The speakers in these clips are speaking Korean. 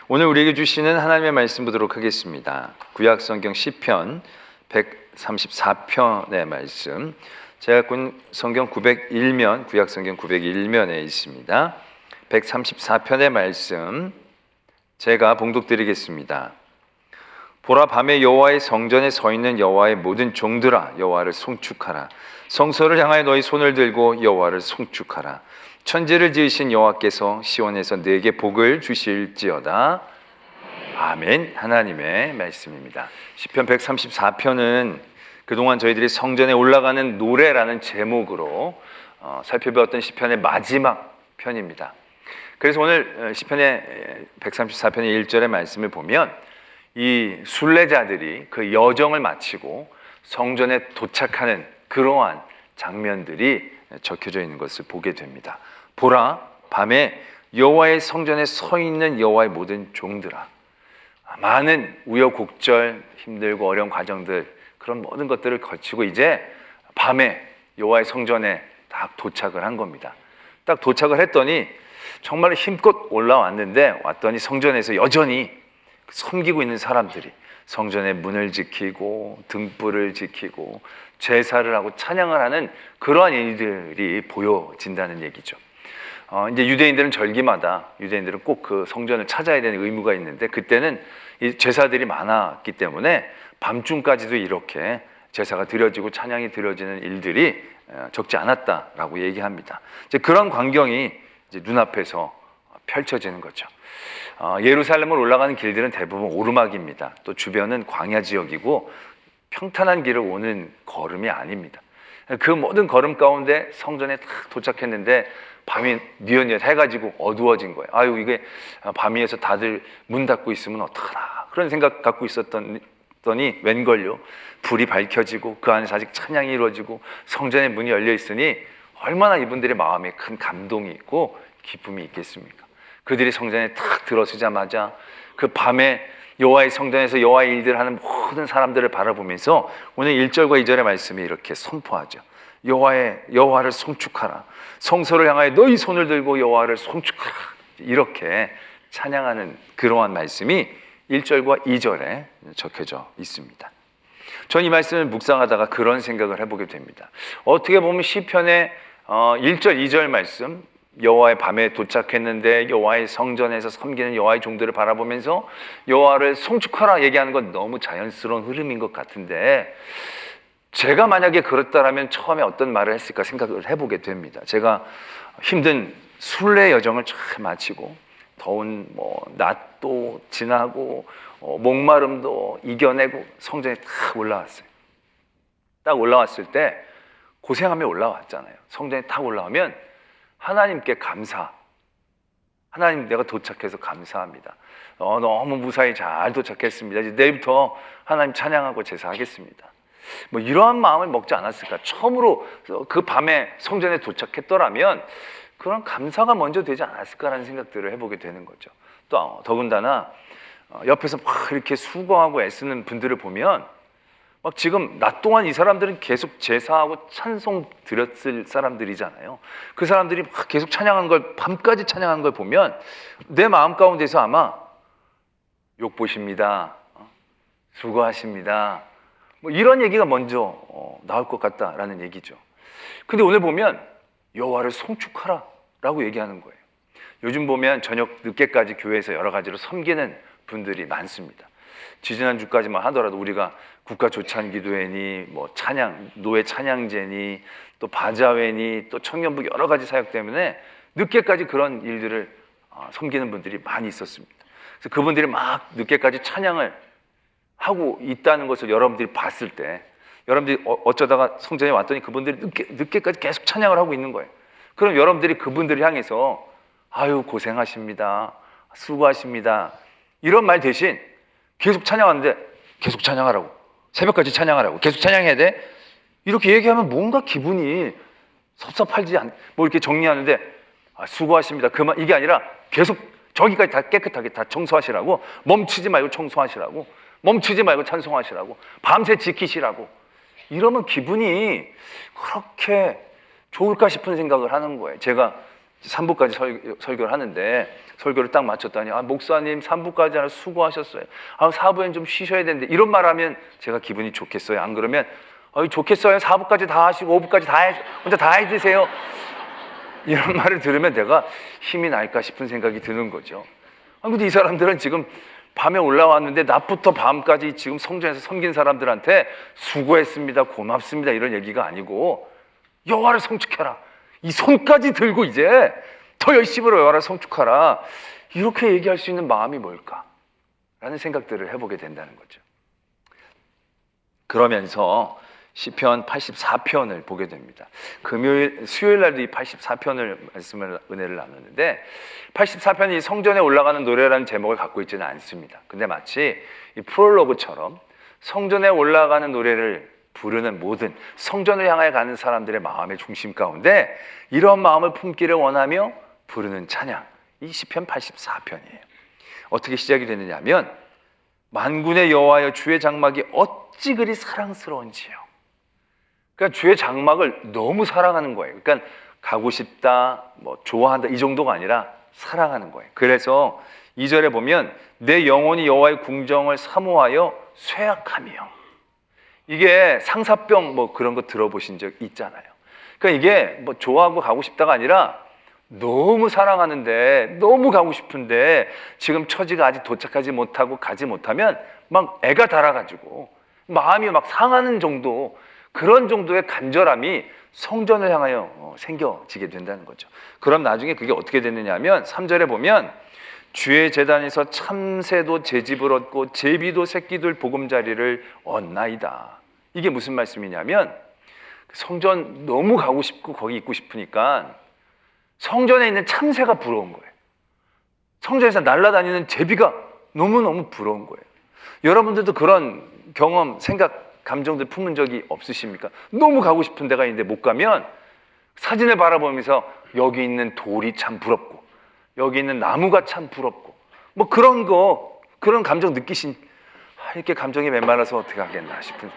오늘 우리에게 주시는 하나님의 말씀 보도록 하겠습니다. 구약 성경 시편 134편의 말씀. 제가 갖고 있는 성경 901면, 구약 성경 901면에 있습니다. 134편의 말씀 제가 봉독드리겠습니다. 보라, 밤에 여호와의 성전에 서 있는 여호와의 모든 종들아, 여호와를 송축하라. 성소를 향하여 너희 손을 들고 여호와를 송축하라. 천지를 지으신 여호와께서 시온에서 네게 복을 주실지어다. 아멘. 하나님의 말씀입니다. 시편 134편은 그동안 저희들이 성전에 올라가는 노래라는 제목으로 살펴보았던 시편의 마지막 편입니다. 그래서 오늘 시편의 134편의 1절의 말씀을 보면 이 순례자들이 그 여정을 마치고 성전에 도착하는 그러한 장면들이 적혀져 있는 것을 보게 됩니다. 보라, 밤에 여호와의 성전에 서 있는 여호와의 모든 종들아. 많은 우여곡절, 힘들고 어려운 과정들, 그런 모든 것들을 거치고 이제 밤에 여호와의 성전에 딱 도착을 한 겁니다. 딱 도착을 했더니 정말 힘껏 올라왔는데, 왔더니 성전에서 여전히 섬기고 있는 사람들이 성전의 문을 지키고 등불을 지키고 제사를 하고 찬양을 하는 그러한 일들이 보여진다는 얘기죠. 이제 유대인들은 절기마다 유대인들은 꼭 그 성전을 찾아야 되는 의무가 있는데, 그때는 이 제사들이 많았기 때문에 밤중까지도 이렇게 제사가 드려지고 찬양이 드려지는 일들이 적지 않았다라고 얘기합니다. 이제 그런 광경이 이제 눈앞에서 펼쳐지는 거죠. 예루살렘을 올라가는 길들은 대부분 오르막입니다. 또 주변은 광야 지역이고 평탄한 길을 오는 걸음이 아닙니다. 그 모든 걸음 가운데 성전에 딱 도착했는데 밤이 뉘엿뉘엿 해가지고 어두워진 거예요. 아유, 이게 밤이어서 다들 문 닫고 있으면 어떡하나, 그런 생각 갖고 있었더니 웬걸요, 불이 밝혀지고 그 안에서 아직 찬양이 이루어지고 성전의 문이 열려 있으니 얼마나 이분들의 마음에 큰 감동이 있고 기쁨이 있겠습니까? 그들이 성전에 탁 들어서자마자 그 밤에 여호와의 성전에서 여호와의 일들을 하는 모든 사람들을 바라보면서 오늘 1절과 2절의 말씀이 이렇게 선포하죠. 여호와를 송축하라. 성소를 향하여 너희 손을 들고 여호와를 송축하라. 이렇게 찬양하는 그러한 말씀이 1절과 2절에 적혀져 있습니다. 전 이 말씀을 묵상하다가 그런 생각을 해보게 됩니다. 어떻게 보면 시편의 1절, 2절 말씀, 여호와의 밤에 도착했는데 여호와의 성전에서 섬기는 여호와의 종들을 바라보면서 여호와를 송축하라 얘기하는 건 너무 자연스러운 흐름인 것 같은데, 제가 만약에 그렇다라면 처음에 어떤 말을 했을까 생각을 해보게 됩니다. 제가 힘든 순례 여정을 쫙 마치고 더운 낮도 지나고 목마름도 이겨내고 성전에 딱 올라왔어요. 딱 올라왔을 때 고생하며 올라왔잖아요. 성전에 딱 올라오면 하나님께 감사. 하나님, 내가 도착해서 감사합니다. 너무 무사히 잘 도착했습니다. 이제 내일부터 하나님 찬양하고 제사하겠습니다. 이러한 마음을 먹지 않았을까? 처음으로 그 밤에 성전에 도착했더라면 그런 감사가 먼저 되지 않았을까라는 생각들을 해보게 되는 거죠. 또 더군다나 옆에서 막 이렇게 수고하고 애쓰는 분들을 보면 막 지금 낮 동안 이 사람들은 계속 제사하고 찬송 드렸을 사람들이잖아요. 그 사람들이 막 계속 찬양하는 걸, 밤까지 찬양하는 걸 보면 내 마음 가운데서 아마 욕보십니다, 수고하십니다, 이런 얘기가 먼저 나올 것 같다라는 얘기죠. 근데 오늘 보면 여호와를 송축하라 라고 얘기하는 거예요. 요즘 보면 저녁 늦게까지 교회에서 여러 가지로 섬기는 분들이 많습니다. 지지난주까지만 하더라도 우리가 국가 조찬 기도회니 찬양, 노예 찬양제니 또 바자회니 또 청년부 여러 가지 사역 때문에 늦게까지 그런 일들을 섬기는 분들이 많이 있었습니다. 그래서 그분들이 막 늦게까지 찬양을 하고 있다는 것을 여러분들이 봤을 때, 여러분들이 어쩌다가 성전에 왔더니 그분들이 늦게까지 계속 찬양을 하고 있는 거예요. 그럼 여러분들이 그분들을 향해서 아유, 고생하십니다, 수고하십니다, 이런 말 대신 계속 찬양하는데 계속 찬양하라고, 새벽까지 찬양하라고, 계속 찬양해야 돼, 이렇게 얘기하면 뭔가 기분이 섭섭하지 이렇게 정리하는데 수고하십니다, 그만, 이게 아니라 계속 저기까지 다 깨끗하게 다 청소하시라고, 멈추지 말고 청소하시라고, 멈추지 말고 찬송하시라고, 밤새 지키시라고, 이러면 기분이 그렇게 좋을까 싶은 생각을 하는 거예요. 제가 3부까지 설교를 하는데 설교를 딱 마쳤더니 목사님 3부까지 하나 수고하셨어요. 4부엔 좀 쉬셔야 되는데 이런 말하면 제가 기분이 좋겠어요? 안 그러면 좋겠어요. 4부까지 다 하시고 5부까지 혼자 다 해드세요. 이런 말을 들으면 내가 힘이 날까 싶은 생각이 드는 거죠. 근데 이 사람들은 지금 밤에 올라왔는데 낮부터 밤까지 지금 성전에서 섬긴 사람들한테 수고했습니다, 고맙습니다 이런 얘기가 아니고 여호와를 송축해라. 이 손까지 들고 이제 더 열심히 여호와를 송축하라. 이렇게 얘기할 수 있는 마음이 뭘까? 라는 생각들을 해보게 된다는 거죠. 그러면서 시편 84편을 보게 됩니다. 수요일 날도 이 84편을 은혜를 나누는데 84편이 성전에 올라가는 노래라는 제목을 갖고 있지는 않습니다. 근데 마치 이 프롤로그처럼 성전에 올라가는 노래를 부르는 모든 성전을 향해 가는 사람들의 마음의 중심 가운데 이런 마음을 품기를 원하며 부르는 찬양, 이 시편 84편이에요. 어떻게 시작이 되느냐 하면 만군의 여호와여 주의 장막이 어찌 그리 사랑스러운지요. 그러니까 주의 장막을 너무 사랑하는 거예요. 그러니까 가고 싶다, 좋아한다 이 정도가 아니라 사랑하는 거예요. 그래서 2절에 보면 내 영혼이 여호와의 궁정을 사모하여 쇠약하며, 이게 상사병 그런 거 들어보신 적 있잖아요. 그러니까 이게 좋아하고 가고 싶다가 아니라 너무 사랑하는데 너무 가고 싶은데 지금 처지가 아직 도착하지 못하고 가지 못하면 막 애가 달아가지고 마음이 막 상하는 정도, 그런 정도의 간절함이 성전을 향하여 생겨지게 된다는 거죠. 그럼 나중에 그게 어떻게 됐느냐 하면 3절에 보면 주의 제단에서 참새도 제 집을 얻고 제비도 새끼들 보금자리를 얻나이다. 이게 무슨 말씀이냐면 성전 너무 가고 싶고 거기 있고 싶으니까 성전에 있는 참새가 부러운 거예요. 성전에서 날아다니는 제비가 너무너무 부러운 거예요. 여러분들도 그런 경험, 생각, 감정들 품은 적이 없으십니까? 너무 가고 싶은 데가 있는데 못 가면 사진을 바라보면서 여기 있는 돌이 참 부럽고 여기 있는 나무가 참 부럽고 그런 감정 느끼신, 이렇게 감정이 메말라서 어떻게 하겠나 싶은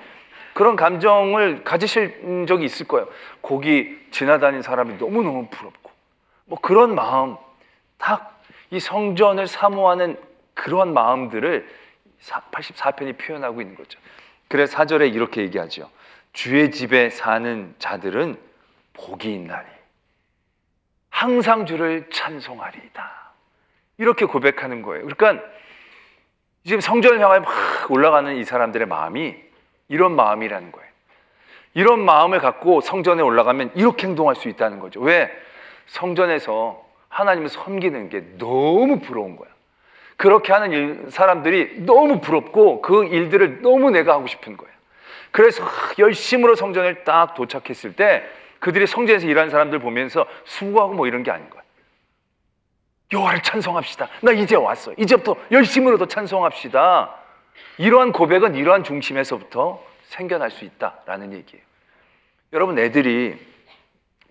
그런 감정을 가지실 적이 있을 거예요. 거기 지나다닌 사람이 너무너무 부럽고 그런 마음, 딱 이 성전을 사모하는 그런 마음들을 84편이 표현하고 있는 거죠. 그래서 4절에 이렇게 얘기하죠. 주의 집에 사는 자들은 복이 있나니 항상 주를 찬송하리이다. 이렇게 고백하는 거예요. 그러니까 지금 성전을 향해 막 올라가는 이 사람들의 마음이 이런 마음이라는 거예요. 이런 마음을 갖고 성전에 올라가면 이렇게 행동할 수 있다는 거죠. 왜? 성전에서 하나님을 섬기는 게 너무 부러운 거야. 그렇게 하는 사람들이 너무 부럽고 그 일들을 너무 내가 하고 싶은 거예요. 그래서 열심으로 성전을 딱 도착했을 때 그들이 성전에서 일하는 사람들 보면서 수고하고 이런 게 아닌 거야. 여호와를 찬송합시다. 나 이제 왔어. 이제부터 열심으로 더 찬송합시다. 이러한 고백은 이러한 중심에서부터 생겨날 수 있다라는 얘기예요. 여러분, 애들이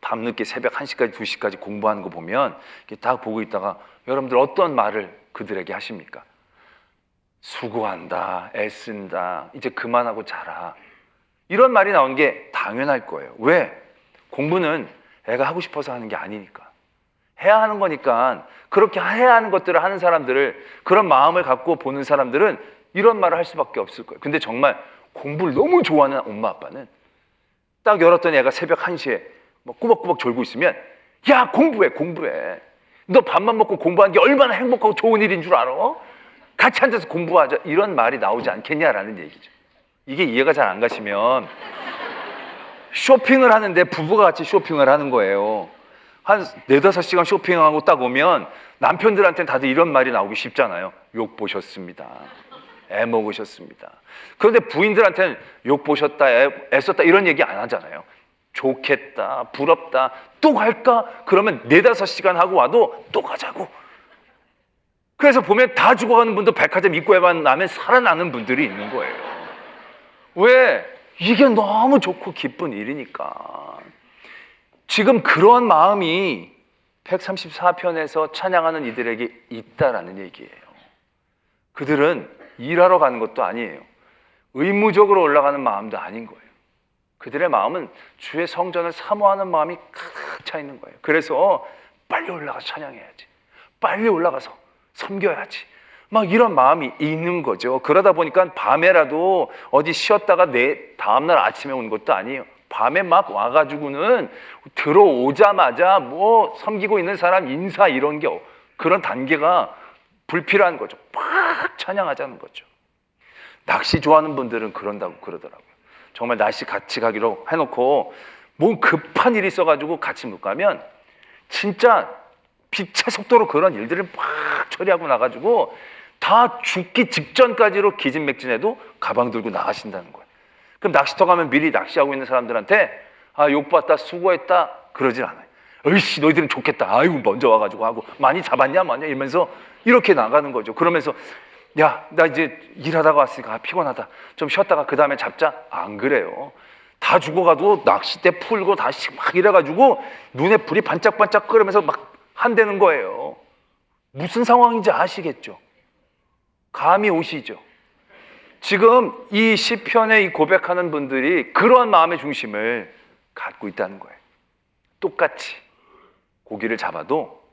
밤늦게 새벽 1시까지 2시까지 공부하는 거 보면 이렇게 딱 보고 있다가 여러분들 어떤 말을 그들에게 하십니까? 수고한다, 애쓴다, 이제 그만하고 자라. 이런 말이 나오는 게 당연할 거예요. 왜? 공부는 애가 하고 싶어서 하는 게 아니니까. 해야 하는 거니까. 그렇게 해야 하는 것들을 하는 사람들을, 그런 마음을 갖고 보는 사람들은 이런 말을 할 수밖에 없을 거예요. 근데 정말 공부를 너무 좋아하는 엄마 아빠는 딱 열었더니 애가 새벽 1시에 꾸벅꾸벅 졸고 있으면 야, 공부해. 너 밥만 먹고 공부하는 게 얼마나 행복하고 좋은 일인 줄 알아? 같이 앉아서 공부하자. 이런 말이 나오지 않겠냐라는 얘기죠. 이게 이해가 잘 안 가시면 쇼핑을 하는데 부부가 같이 쇼핑을 하는 거예요. 한 4-5시간 쇼핑하고 딱 오면 남편들한테는 다들 이런 말이 나오기 쉽잖아요. 욕 보셨습니다. 애 먹으셨습니다. 그런데 부인들한테는 욕 보셨다, 애썼다 이런 얘기 안 하잖아요. 좋겠다, 부럽다, 또 갈까? 그러면 4-5시간 하고 와도 또 가자고. 그래서 보면 다 죽어가는 분도 백화점 입구에만 나면 살아나는 분들이 있는 거예요. 왜? 이게 너무 좋고 기쁜 일이니까. 지금 그런 마음이 134편에서 찬양하는 이들에게 있다라는 얘기예요. 그들은 일하러 가는 것도 아니에요. 의무적으로 올라가는 마음도 아닌 거예요. 그들의 마음은 주의 성전을 사모하는 마음이 가득 차 있는 거예요. 그래서 빨리 올라가서 찬양해야지. 빨리 올라가서 섬겨야지. 막 이런 마음이 있는 거죠. 그러다 보니까 밤에라도 어디 쉬었다가 다음날 아침에 오는 것도 아니에요. 밤에 막 와가지고는 들어오자마자 뭐 섬기고 있는 사람 인사 이런 게 그런 단계가 불필요한 거죠. 막 찬양하자는 거죠. 낚시 좋아하는 분들은 그런다고 그러더라고요. 정말 낚시 같이 가기로 해놓고 뭐 급한 일이 있어가지고 같이 못 가면 진짜 빛의 속도로 그런 일들을 막 처리하고 나가지고 다 죽기 직전까지로 기진맥진해도 가방 들고 나가신다는 거예요. 그럼 낚시터 가면 미리 낚시하고 있는 사람들한테 욕봤다 수고했다 그러질 않아요. 어이씨 너희들은 좋겠다. 아이고 먼저 와가지고 하고 많이 잡았냐 뭐냐 이러면서 이렇게 나가는 거죠. 그러면서 야 나 이제 일하다가 왔으니까 피곤하다. 좀 쉬었다가 그 다음에 잡자. 안 그래요. 다 죽어가도 낚싯대 풀고 다시 막 이래가지고 눈에 불이 반짝반짝 끓으면서 막 한다는 거예요. 무슨 상황인지 아시겠죠? 감이 오시죠? 지금 이 시편에 이 고백하는 분들이 그러한 마음의 중심을 갖고 있다는 거예요. 똑같이 고기를 잡아도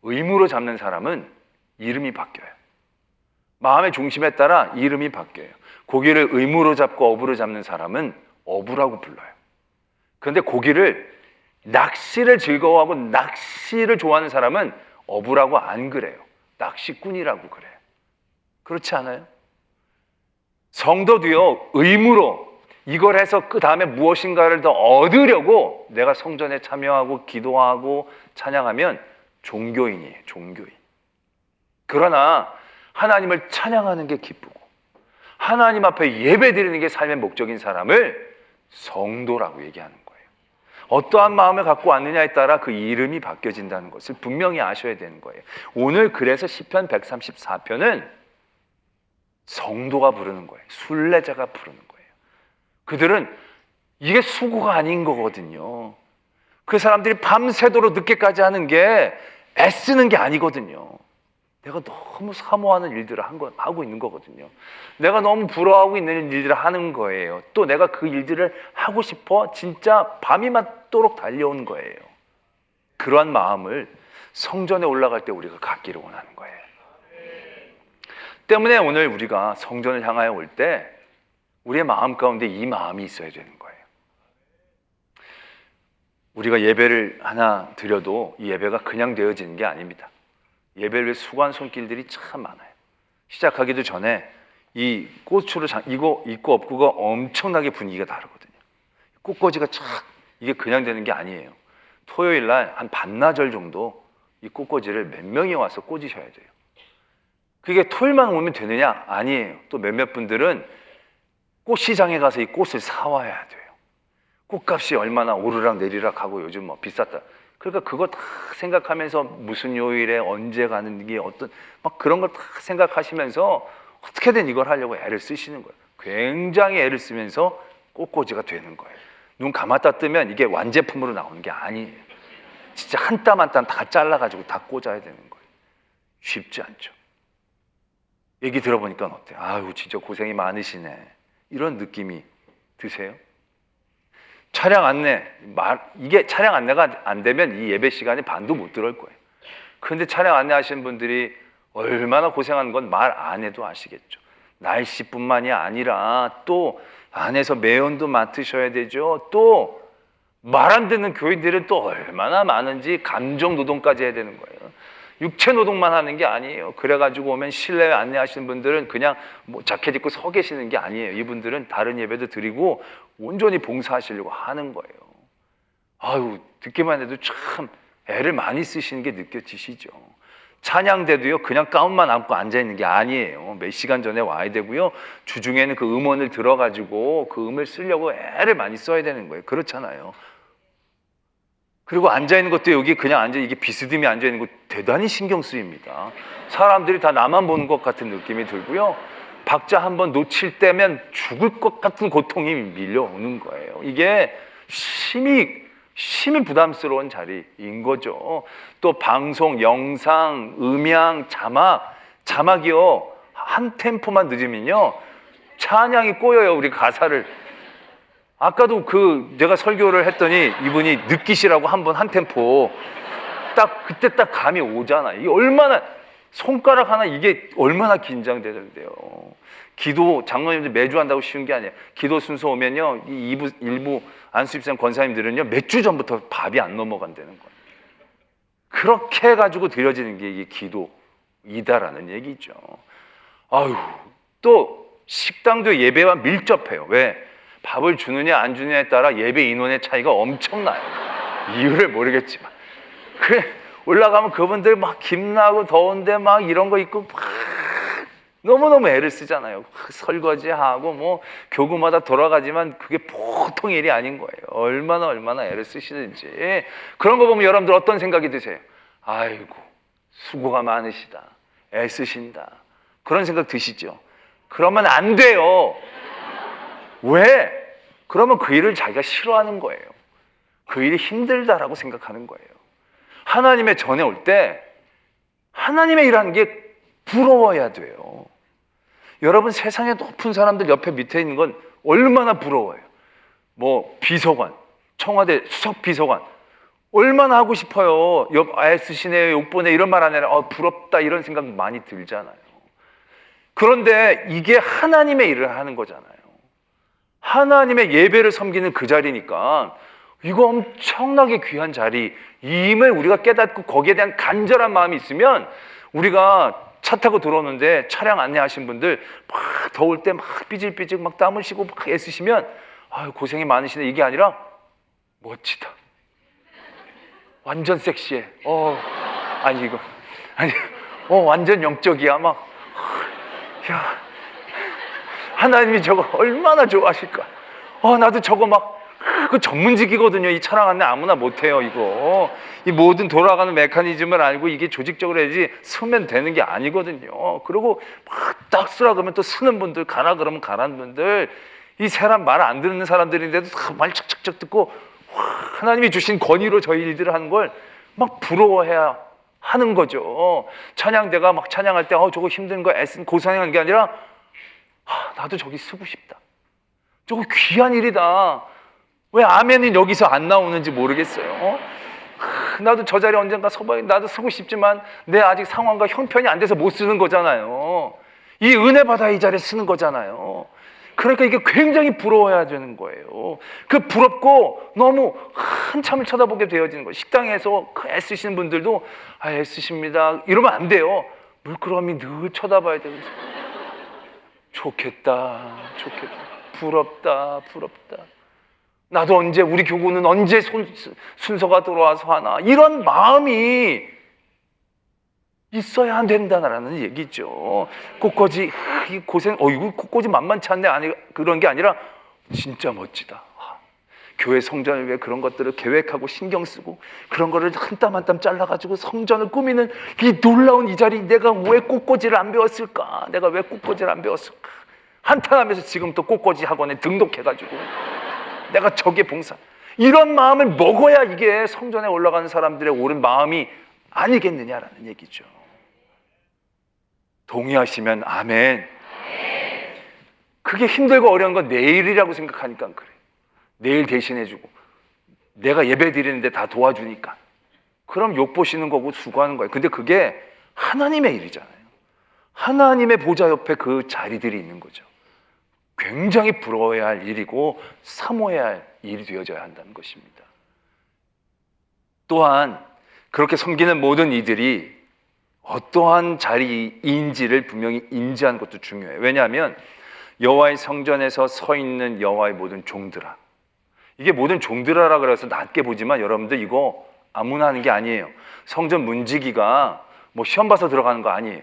의무로 잡는 사람은 이름이 바뀌어요. 마음의 중심에 따라 이름이 바뀌어요. 고기를 의무로 잡고 어부로 잡는 사람은 어부라고 불러요. 그런데 고기를 낚시를 즐거워하고 낚시를 좋아하는 사람은 어부라고 안 그래요. 낚시꾼이라고 그래요. 그렇지 않아요? 성도도요, 의무로 이걸 해서 그 다음에 무엇인가를 더 얻으려고 내가 성전에 참여하고 기도하고 찬양하면 종교인이에요. 종교인. 그러나 하나님을 찬양하는 게 기쁘고 하나님 앞에 예배드리는 게 삶의 목적인 사람을 성도라고 얘기하는 거예요. 어떠한 마음을 갖고 왔느냐에 따라 그 이름이 바뀌어진다는 것을 분명히 아셔야 되는 거예요. 오늘 그래서 시편 134편은 성도가 부르는 거예요. 순례자가 부르는 거예요. 그들은 이게 수고가 아닌 거거든요. 그 사람들이 밤새도록 늦게까지 하는 게 애쓰는 게 아니거든요. 내가 너무 사모하는 일들을 하고 있는 거거든요. 내가 너무 부러워하고 있는 일들을 하는 거예요. 또 내가 그 일들을 하고 싶어 진짜 밤이 맞도록 달려온 거예요. 그러한 마음을 성전에 올라갈 때 우리가 갖기를 원하는 거예요. 때문에 오늘 우리가 성전을 향하여 올 때 우리의 마음 가운데 이 마음이 있어야 되는 거예요. 우리가 예배를 하나 드려도 이 예배가 그냥 되어지는 게 아닙니다. 예배를 위해 수고한 손길들이 참 많아요. 시작하기도 전에 이 꽃으로 이거 있고 없고가 엄청나게 분위기가 다르거든요. 꽃꽂이가 참 이게 그냥 되는 게 아니에요. 토요일 날 한 반나절 정도 이 꽃꽂이를 몇 명이 와서 꽂으셔야 돼요. 그게 토요일만 오면 되느냐? 아니에요. 또 몇몇 분들은 꽃시장에 가서 이 꽃을 사와야 돼요. 꽃값이 얼마나 오르락 내리락 하고 요즘 뭐 비쌌다. 그러니까 그거 다 생각하면서 무슨 요일에 언제 가는 게 어떤 막 그런 걸 다 생각하시면서 어떻게든 이걸 하려고 애를 쓰시는 거예요. 굉장히 애를 쓰면서 꽃꽂이가 되는 거예요. 눈 감았다 뜨면 이게 완제품으로 나오는 게 아니에요. 진짜 한 땀 한 땀 다 잘라가지고 다 꽂아야 되는 거예요. 쉽지 않죠. 얘기 들어보니까 어때요? 아유 진짜 고생이 많으시네. 이런 느낌이 드세요? 차량 안내, 이게 차량 안내가 안 되면 이 예배 시간에 반도 못 들어올 거예요. 그런데 차량 안내 하시는 분들이 얼마나 고생하는 건 말 안 해도 아시겠죠. 날씨뿐만이 아니라 또 안에서 매연도 맡으셔야 되죠. 또 말 안 듣는 교인들은 또 얼마나 많은지 감정 노동까지 해야 되는 거예요. 육체 노동만 하는 게 아니에요. 그래가지고 오면 실내 안내하시는 분들은 그냥 뭐 자켓 입고 서 계시는 게 아니에요. 이분들은 다른 예배도 드리고 온전히 봉사하시려고 하는 거예요. 아유 듣기만 해도 참 애를 많이 쓰시는 게 느껴지시죠. 찬양대도요 그냥 가운만 안고 앉아있는 게 아니에요. 몇 시간 전에 와야 되고요. 주중에는 그 음원을 들어가지고 그 음을 쓰려고 애를 많이 써야 되는 거예요. 그렇잖아요. 그리고 앉아있는 것도 여기 그냥 이게 비스듬히 앉아있는 거 대단히 신경 쓰입니다. 사람들이 다 나만 보는 것 같은 느낌이 들고요. 박자 한번 놓칠 때면 죽을 것 같은 고통이 밀려오는 거예요. 이게 심히 부담스러운 자리인 거죠. 또 방송, 영상, 음향, 자막이요. 한 템포만 늦으면요. 찬양이 꼬여요. 우리 가사를. 아까도 내가 설교를 했더니 이분이 느끼시라고 한 번 한 템포 딱 그때 딱 감이 오잖아. 이게 얼마나 손가락 하나 이게 얼마나 긴장되는데요. 기도 장로님들 매주 한다고 쉬운 게 아니에요. 기도 순서 오면요, 이 일부 안수집산 권사님들은요 몇 주 전부터 밥이 안 넘어간다는 거예요. 그렇게 해가지고 드려지는 게 이게 기도이다라는 얘기죠. 아유, 또 식당도 예배와 밀접해요. 왜? 밥을 주느냐 안 주느냐에 따라 예배 인원의 차이가 엄청나요. 이유를 모르겠지만. 그래, 올라가면 그분들 막 김나고 더운데 막 이런 거 입고 막 너무너무 애를 쓰잖아요. 설거지하고 뭐 교구마다 돌아가지만 그게 보통 일이 아닌 거예요. 얼마나 애를 쓰시는지. 그런 거 보면 여러분들 어떤 생각이 드세요? 아이고, 수고가 많으시다. 애쓰신다. 그런 생각 드시죠? 그러면 안 돼요. 왜? 그러면 그 일을 자기가 싫어하는 거예요. 그 일이 힘들다라고 생각하는 거예요. 하나님의 전에 올 때 하나님의 일하는 게 부러워야 돼요. 여러분, 세상에 높은 사람들 옆에 밑에 있는 건 얼마나 부러워요. 뭐 비서관, 청와대 수석 비서관 얼마나 하고 싶어요. 애쓰시네, 욕보네 이런 말 안 해라. 부럽다 이런 생각 많이 들잖아요. 그런데 이게 하나님의 일을 하는 거잖아요. 하나님의 예배를 섬기는 그 자리니까 이거 엄청나게 귀한 자리임을 우리가 깨닫고 거기에 대한 간절한 마음이 있으면, 우리가 차 타고 들어오는데 차량 안내하신 분들 막 더울 때 막 삐질삐질 막 땀 흘리시고 막 애쓰시면 아유 고생이 많으시네 이게 아니라 멋지다, 완전 섹시해, 완전 영적이야, 막 야, 하나님이 저거 얼마나 좋아하실까. 나도 저거 막 그 전문직이거든요. 이 차량 안내 아무나 못해요. 이거 이 모든 돌아가는 메커니즘을 알고 이게 조직적으로 해야지 쓰면 되는 게 아니거든요. 그리고 막 딱 쓰라 그러면 또 쓰는 분들, 가라 그러면 가라는 분들, 이 사람 말 안 듣는 사람들인데도 다 말 척척척 듣고 하나님이 주신 권위로 저희 일들을 하는 걸 막 부러워해야 하는 거죠. 찬양대가 막 찬양할 때 저거 힘든 거 애쓴 고생하는 게 아니라 나도 저기 쓰고 싶다. 저거 귀한 일이다. 왜 아멘이 여기서 안 나오는지 모르겠어요. 나도 저 자리에 언젠가 서봐야, 나도 쓰고 싶지만 내 아직 상황과 형편이 안 돼서 못 쓰는 거잖아요. 이 은혜 받아 이 자리에 쓰는 거잖아요. 그러니까 이게 굉장히 부러워야 되는 거예요. 그 부럽고 너무 한참을 쳐다보게 되어지는 거예요. 식당에서 애쓰시는 분들도 애쓰십니다 이러면 안 돼요. 물끄러미 늘 쳐다봐야 되고, 좋겠다 부럽다. 나도 언제, 우리 교구는 언제 순서가 돌아와서 하나, 이런 마음이 있어야 된다는 얘기죠. 꽃꽂이 고생, 이거 꽃꽂이 만만치 않네, 아니 그런 게 아니라 진짜 멋지다. 교회 성전을 위해 그런 것들을 계획하고 신경 쓰고 그런 거를 한 땀 한 땀 잘라가지고 성전을 꾸미는 이 놀라운 이 자리, 내가 왜 꽃꽂이를 안 배웠을까? 내가 왜 꽃꽂이를 안 배웠을까? 한탄하면서 지금 또 꽃꽂이 학원에 등록해가지고 내가 저게 봉사, 이런 마음을 먹어야 이게 성전에 올라가는 사람들의 옳은 마음이 아니겠느냐라는 얘기죠. 동의하시면 아멘. 그게 힘들고 어려운 건 내일이라고 생각하니까 그래. 내일 대신해주고 내가 예배 드리는데 다 도와주니까 그럼 욕 보시는 거고 수고하는 거예요. 근데 그게 하나님의 일이잖아요. 하나님의 보좌 옆에 그 자리들이 있는 거죠. 굉장히 부러워야 할 일이고 사모해야 할 일이 되어져야 한다는 것입니다. 또한 그렇게 섬기는 모든 이들이 어떠한 자리인지를 분명히 인지하는 것도 중요해요. 왜냐하면 여호와의 성전에서 서 있는 여호와의 모든 종들아, 이게 모든 종들아라 그래서 낮게 보지만 여러분들 이거 아무나 하는 게 아니에요. 성전 문지기가 뭐 시험 봐서 들어가는 거 아니에요.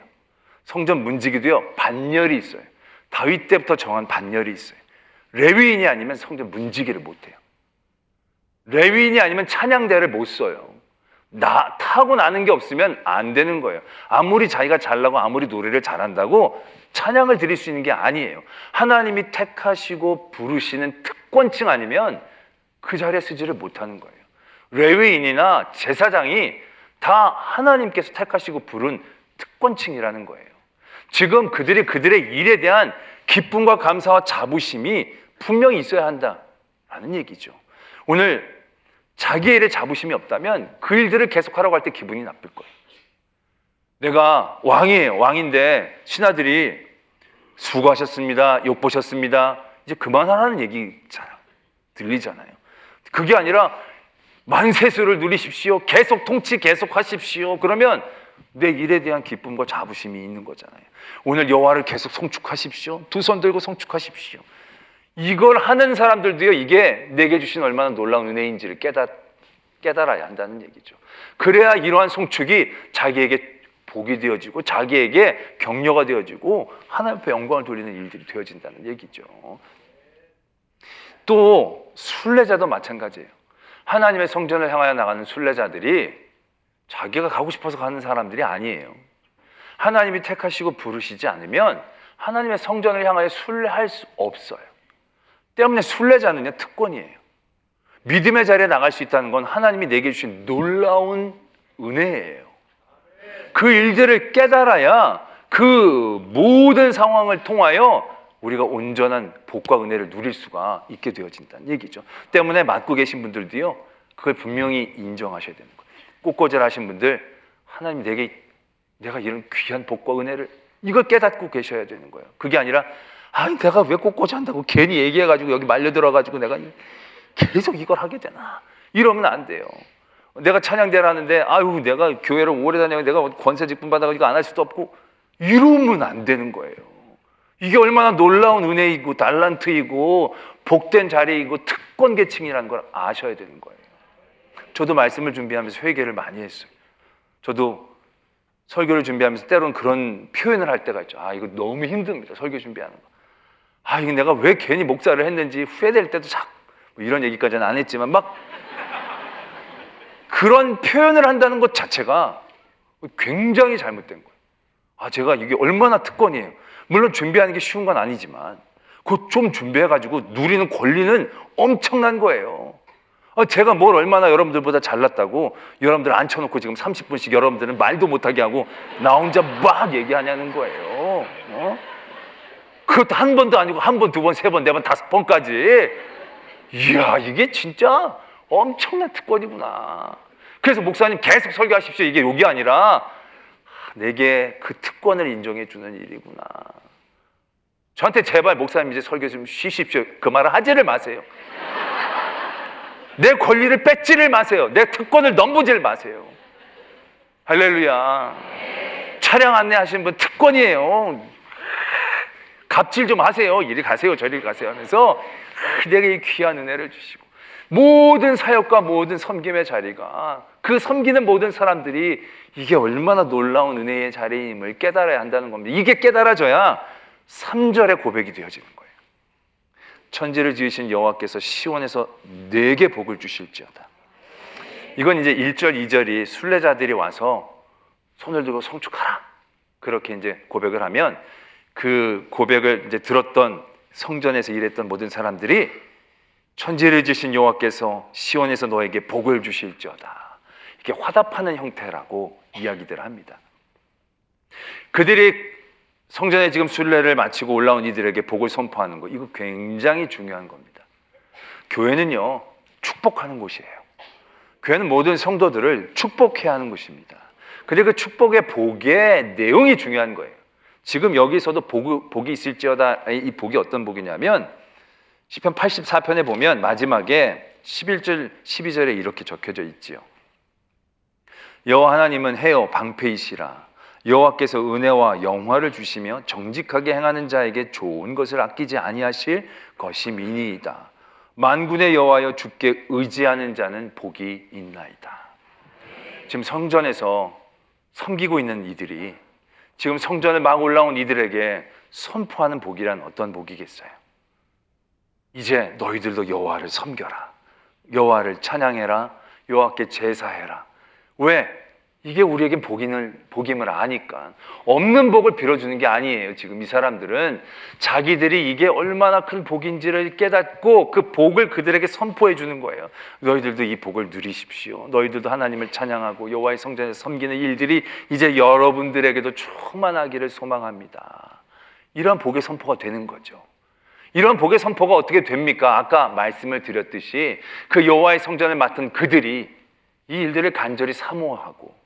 성전 문지기도요 반열이 있어요. 다윗 때부터 정한 반열이 있어요. 레위인이 아니면 성전 문지기를 못해요. 레위인이 아니면 찬양대를 못 써요. 타고나는 게 없으면 안 되는 거예요. 아무리 자기가 잘나고 아무리 노래를 잘한다고 찬양을 드릴 수 있는 게 아니에요. 하나님이 택하시고 부르시는 특권층 아니면 그 자리에 서지를 못하는 거예요. 레위인이나 제사장이 다 하나님께서 택하시고 부른 특권층이라는 거예요. 지금 그들이 그들의 일에 대한 기쁨과 감사와 자부심이 분명히 있어야 한다라는 얘기죠. 오늘 자기 일에 자부심이 없다면 그 일들을 계속하라고 할 때 기분이 나쁠 거예요. 내가 왕이에요. 왕인데 신하들이 수고하셨습니다. 욕 보셨습니다. 이제 그만하라는 얘기잖아. 들리잖아요. 그게 아니라 만세수를 누리십시오. 계속 통치 계속하십시오. 그러면 내 일에 대한 기쁨과 자부심이 있는 거잖아요. 오늘 여호와를 계속 송축하십시오. 두 손 들고 송축하십시오. 이걸 하는 사람들도요, 이게 내게 주신 얼마나 놀라운 은혜인지를 깨달아야 한다는 얘기죠. 그래야 이러한 송축이 자기에게 복이 되어지고 자기에게 격려가 되어지고 하나님 앞에 영광을 돌리는 일들이 되어진다는 얘기죠. 또 순례자도 마찬가지예요. 하나님의 성전을 향하여 나가는 순례자들이 자기가 가고 싶어서 가는 사람들이 아니에요. 하나님이 택하시고 부르시지 않으면 하나님의 성전을 향하여 순례할 수 없어요. 때문에 순례자는요, 특권이에요. 믿음의 자리에 나갈 수 있다는 건 하나님이 내게 주신 놀라운 은혜예요. 그 일들을 깨달아야 그 모든 상황을 통하여 우리가 온전한 복과 은혜를 누릴 수가 있게 되어진다는 얘기죠. 때문에 맡고 계신 분들도요, 그걸 분명히 인정하셔야 되는 거예요. 꽃꽂이를 하신 분들, 하나님 내가 이런 귀한 복과 은혜를 이걸 깨닫고 계셔야 되는 거예요. 그게 아니라 내가 왜 꽃꽂이 한다고 괜히 얘기해가지고 여기 말려들어가지고 내가 계속 이걸 하게 되나, 이러면 안 돼요. 내가 찬양대를 하는데 내가 교회를 오래 다녀서 내가 권세직분 받아가지고 이거 안 할 수도 없고, 이러면 안 되는 거예요. 이게 얼마나 놀라운 은혜이고 달란트이고 복된 자리이고 특권 계층이라는 걸 아셔야 되는 거예요. 저도 말씀을 준비하면서 회개를 많이 했어요. 저도 설교를 준비하면서 때로는 그런 표현을 할 때가 있죠. 이거 너무 힘듭니다. 설교 준비하는 거. 이거 내가 왜 괜히 목사를 했는지 후회될 때도 자꾸, 이런 얘기까지는 안 했지만 막 그런 표현을 한다는 것 자체가 굉장히 잘못된 거예요. 제가 이게 얼마나 특권이에요. 물론 준비하는 게 쉬운 건 아니지만 그거 좀 준비해가지고 누리는 권리는 엄청난 거예요. 제가 뭘 얼마나 여러분들보다 잘났다고 여러분들 앉혀놓고 지금 30분씩 여러분들은 말도 못하게 하고 나 혼자 막 얘기하냐는 거예요. 그것도 한 번도 아니고 한 번, 두 번, 세 번, 네 번, 다섯 번까지. 이야, 이게 진짜 엄청난 특권이구나. 그래서 목사님 계속 설교하십시오, 이게 욕이 아니라 내게 그 특권을 인정해 주는 일이구나. 저한테 제발 목사님 이제 설교 좀 쉬십시오, 그 말을 하지를 마세요. 내 권리를 뺏지를 마세요. 내 특권을 넘보지를 마세요. 할렐루야. 차량 안내하시는 분 특권이에요. 갑질 좀 하세요. 이리 가세요, 저리 가세요 하면서 내게 이 귀한 은혜를 주시고, 모든 사역과 모든 섬김의 자리가, 그 섬기는 모든 사람들이 이게 얼마나 놀라운 은혜의 자리임을 깨달아야 한다는 겁니다. 이게 깨달아져야 3절의 고백이 되어지는 거예요. 천지를 지으신 여호와께서 시온에서 내게 복을 주실지어다. 이건 이제 1절, 2절이 순례자들이 와서 손을 들고 송축하라, 그렇게 이제 고백을 하면 그 고백을 이제 들었던 성전에서 일했던 모든 사람들이 천지를 지으신 여호와께서 시온에서 너에게 복을 주실지어다, 이렇게 화답하는 형태라고 이야기들을 합니다. 그들이 성전에 지금 순례를 마치고 올라온 이들에게 복을 선포하는 거, 이거 굉장히 중요한 겁니다. 교회는요, 축복하는 곳이에요. 교회는 모든 성도들을 축복해야 하는 곳입니다. 그리고 그 축복의 복의 내용이 중요한 거예요. 지금 여기서도 복이 있을지어다, 이 복이 어떤 복이냐면 시편 84편에 보면 마지막에 11절, 12절에 이렇게 적혀져 있지요. 여호와 하나님은 해요 방패이시라. 여호와께서 은혜와 영화를 주시며 정직하게 행하는 자에게 좋은 것을 아끼지 아니하실 것임이니이다. 만군의 여호와여 주께 의지하는 자는 복이 있나이다. 지금 성전에서 섬기고 있는 이들이 지금 성전을 막 올라온 이들에게 선포하는 복이란 어떤 복이겠어요? 이제 너희들도 여호와를 섬겨라, 여호와를 찬양해라, 여호와께 제사해라. 왜? 이게 우리에게 복임을 아니까. 없는 복을 빌어주는 게 아니에요. 지금 이 사람들은 자기들이 이게 얼마나 큰 복인지를 깨닫고 그 복을 그들에게 선포해 주는 거예요. 너희들도 이 복을 누리십시오. 너희들도 하나님을 찬양하고 여호와의 성전에서 섬기는 일들이 이제 여러분들에게도 충만하기를 소망합니다. 이러한 복의 선포가 되는 거죠. 이런 복의 선포가 어떻게 됩니까? 아까 말씀을 드렸듯이 그 여호와의 성전을 맡은 그들이 이 일들을 간절히 사모하고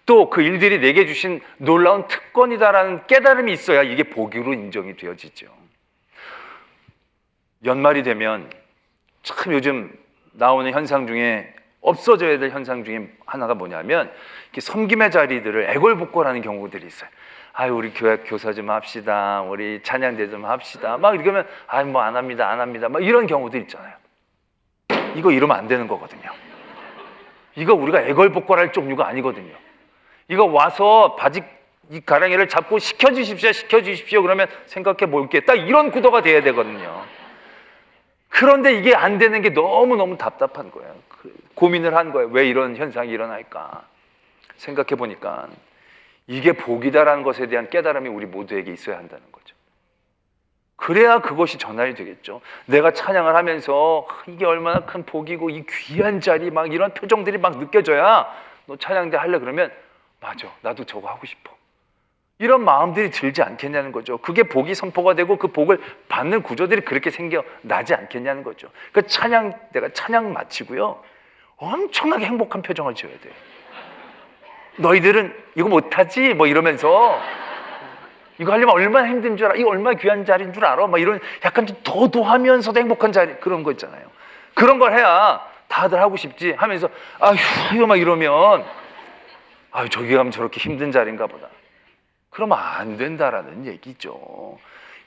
또 그 일들이 내게 주신 놀라운 특권이다라는 깨달음이 있어야 이게 복으로 인정이 되어지죠. 연말이 되면 참 요즘 나오는 현상 중에 없어져야 될 현상 중에 하나가 뭐냐면 섬김의 자리들을 애걸복걸하는 경우들이 있어요. 아유, 우리 교회 교사 좀 합시다, 우리 찬양대 좀 합시다, 막 이러면 아유, 뭐 안 합니다, 안 합니다, 막 이런 경우들 있잖아요. 이거 이러면 안 되는 거거든요. 이거 우리가 애걸복걸할 종류가 아니거든요. 이거 와서 바지 이 가랑이를 잡고 시켜주십시오 그러면 생각해 볼게, 딱 이런 구도가 돼야 되거든요. 그런데 이게 안 되는 게 너무너무 답답한 거예요. 고민을 한 거예요. 왜 이런 현상이 일어날까 생각해 보니까 이게 복이다라는 것에 대한 깨달음이 우리 모두에게 있어야 한다는 거죠. 그래야 그것이 전달이 되겠죠. 내가 찬양을 하면서 이게 얼마나 큰 복이고 이 귀한 자리 막 이런 표정들이 막 느껴져야 너 찬양대 할래 그러면 맞아, 나도 저거 하고 싶어, 이런 마음들이 들지 않겠냐는 거죠. 그게 복이 선포가 되고 그 복을 받는 구조들이 그렇게 생겨나지 않겠냐는 거죠. 그 내가 찬양 마치고요 엄청나게 행복한 표정을 지어야 돼요. 너희들은 이거 못하지? 뭐 이러면서 이거 하려면 얼마나 힘든 줄 알아? 이거 얼마나 귀한 자리인 줄 알아? 막 이런 약간 좀 도도하면서도 행복한 자리, 그런 거 있잖아요. 그런 걸 해야 다들 하고 싶지 하면서 아휴 막 이러면 아유, 저기 가면 저렇게 힘든 자리인가 보다, 그러면 안 된다라는 얘기죠.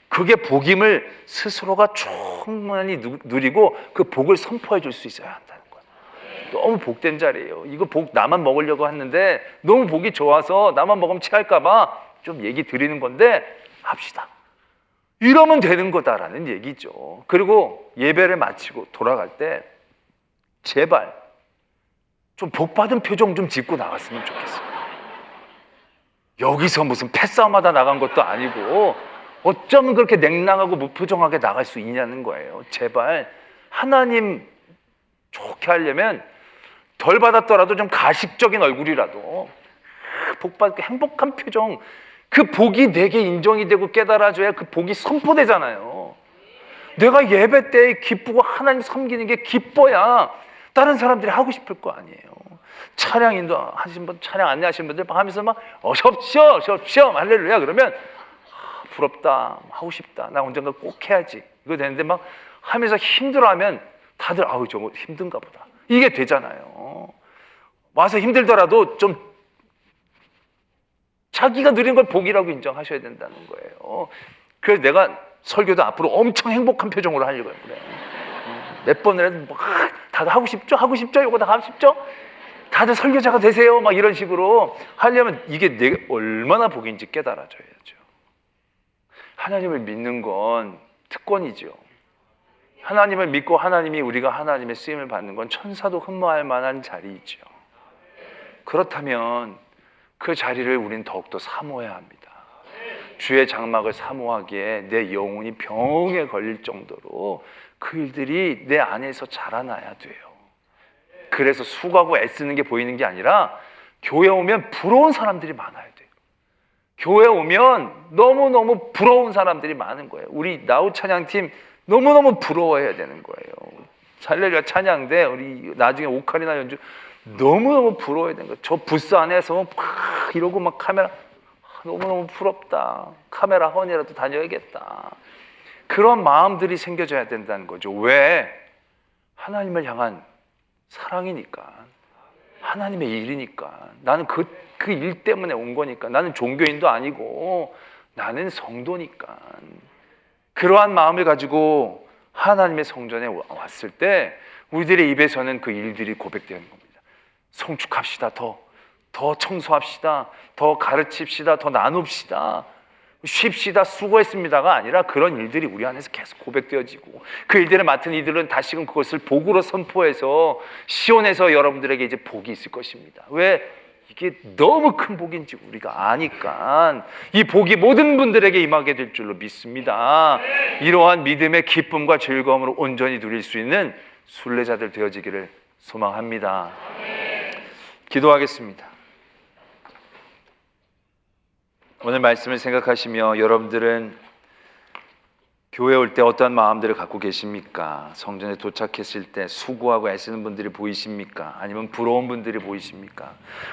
그게 복임을 스스로가 충분히 누리고 그 복을 선포해 줄 수 있어야 한다는 거예요. 너무 복된 자리예요. 이거 복 나만 먹으려고 했는데 너무 복이 좋아서 나만 먹으면 체할까 봐 좀 얘기 드리는 건데 합시다, 이러면 되는 거다라는 얘기죠. 그리고 예배를 마치고 돌아갈 때 제발 좀 복받은 표정 좀 짓고 나갔으면 좋겠어요. 여기서 무슨 패싸움하다 나간 것도 아니고 어쩌면 그렇게 냉랭하고 무표정하게 나갈 수 있냐는 거예요. 제발 하나님 좋게 하려면 덜 받았더라도 좀 가식적인 얼굴이라도 복받고 행복한 표정, 그 복이 내게 인정이 되고 깨달아져야 그 복이 선포되잖아요. 내가 예배 때 기쁘고 하나님 섬기는 게 기뻐야 다른 사람들이 하고 싶을 거 아니에요. 찬양인도 하신 분, 찬양 안내하신 분들 하면서 막 어섭쇼 할렐루야 그러면 부럽다, 하고 싶다, 나 언젠가 꼭 해야지 이거 되는데 막 하면서 힘들어하면 다들 아우 저거 힘든가 보다, 이게 되잖아요. 와서 힘들더라도 좀 자기가 누린 걸 복이라고 인정하셔야 된다는 거예요. 그래서 내가 설교도 앞으로 엄청 행복한 표정으로 하려고 해요. 그래. 몇 번을 해도 막 다들 하고 싶죠? 이거 다 하고 싶죠? 다들 설교자가 되세요 막 이런 식으로 하려면 이게 내가 얼마나 복인지 깨달아져야죠. 하나님을 믿는 건 특권이죠. 하나님을 믿고 하나님이 우리가 하나님의 쓰임을 받는 건 천사도 흠모할 만한 자리이죠. 그렇다면 그 자리를 우린 더욱더 사모해야 합니다. 주의 장막을 사모하기에 내 영혼이 병에 걸릴 정도로 그 일들이 내 안에서 자라나야 돼요. 그래서 수고하고 애쓰는 게 보이는 게 아니라 교회 오면 부러운 사람들이 많아야 돼요. 교회 오면 너무너무 부러운 사람들이 많은 거예요. 우리 나우 찬양팀 너무너무 부러워해야 되는 거예요. 할렐루야 찬양대 우리 나중에 오카리나 연주 너무너무 부러워야 되는 거예요. 저 부스 안에서 막 이러고 막 카메라 너무너무 부럽다, 카메라 헌이라도 다녀야겠다, 그런 마음들이 생겨져야 된다는 거죠. 왜? 하나님을 향한 사랑이니까, 하나님의 일이니까, 나는 그 일 때문에 온 거니까, 나는 종교인도 아니고 나는 성도니까. 그러한 마음을 가지고 하나님의 성전에 왔을 때 우리들의 입에서는 그 일들이 고백되는 겁니다. 성축합시다, 더 청소합시다, 더 가르칩시다, 더 나눕시다, 쉽시다, 수고했습니다가 아니라 그런 일들이 우리 안에서 계속 고백되어지고 그 일들을 맡은 이들은 다시금 그것을 복으로 선포해서 시온에서 여러분들에게 이제 복이 있을 것입니다. 왜? 이게 너무 큰 복인지 우리가 아니까 이 복이 모든 분들에게 임하게 될 줄로 믿습니다. 이러한 믿음의 기쁨과 즐거움으로 온전히 누릴 수 있는 순례자들 되어지기를 소망합니다. 기도하겠습니다. 오늘 말씀을 생각하시며 여러분들은 교회 올 때 어떠한 마음들을 갖고 계십니까? 성전에 도착했을 때 수고하고 애쓰는 분들이 보이십니까? 아니면 부러운 분들이 보이십니까?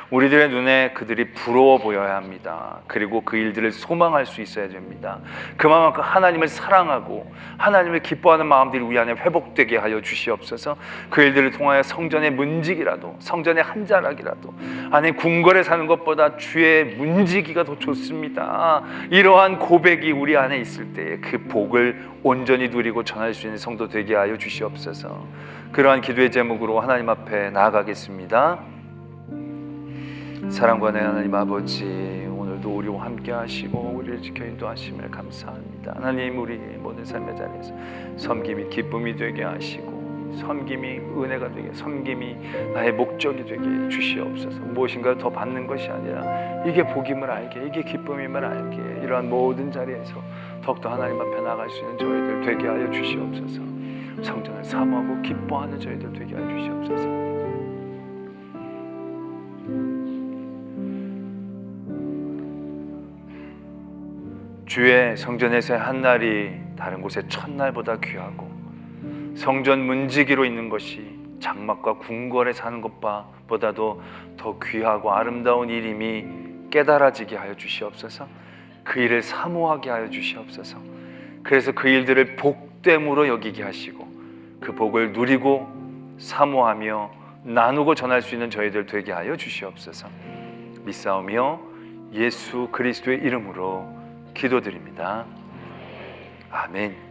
우리들의 눈에 그들이 부러워 보여야 합니다. 그리고 그 일들을 소망할 수 있어야 됩니다. 그만큼 하나님을 사랑하고 하나님을 기뻐하는 마음들이 우리 안에 회복되게 하여 주시옵소서. 그 일들을 통하여 성전의 문지기라도, 성전의 한 자락이라도, 아니 궁궐에 사는 것보다 주의 문지기가 더 좋습니다. 이러한 고백이 우리 안에 있을 때에 그 복을 온전히 누리고 전할 수 있는 성도 되게 하여 주시옵소서. 그러한 기도의 제목으로 하나님 앞에 나아가겠습니다. 사랑과 내 하나님 아버지, 오늘도 우리와 함께 하시고 우리를 지켜 인도하심을 감사합니다. 하나님, 우리 모든 삶의 자리에서 섬김이 기쁨이 되게 하시고 섬김이 은혜가 되게, 섬김이 나의 목적이 되게 주시옵소서. 무엇인가 더 받는 것이 아니라 이게 복임을 알게, 이게 기쁨임을 알게, 이러한 모든 자리에서 더욱더 하나님 앞에 나갈 수 있는 저희들 되게 하여 주시옵소서. 성전을 사모하고 기뻐하는 저희들 되게 하여 주시옵소서. 주의 성전에서의 한 날이 다른 곳의 첫날보다 귀하고 성전 문지기로 있는 것이 장막과 궁궐에 사는 것보다도 더 귀하고 아름다운 일임이 깨달아지게 하여 주시옵소서. 그 일을 사모하게 하여 주시옵소서. 그래서 그 일들을 복됨으로 여기게 하시고 그 복을 누리고 사모하며 나누고 전할 수 있는 저희들 되게 하여 주시옵소서. 믿사오며 예수 그리스도의 이름으로 기도드립니다. 아멘.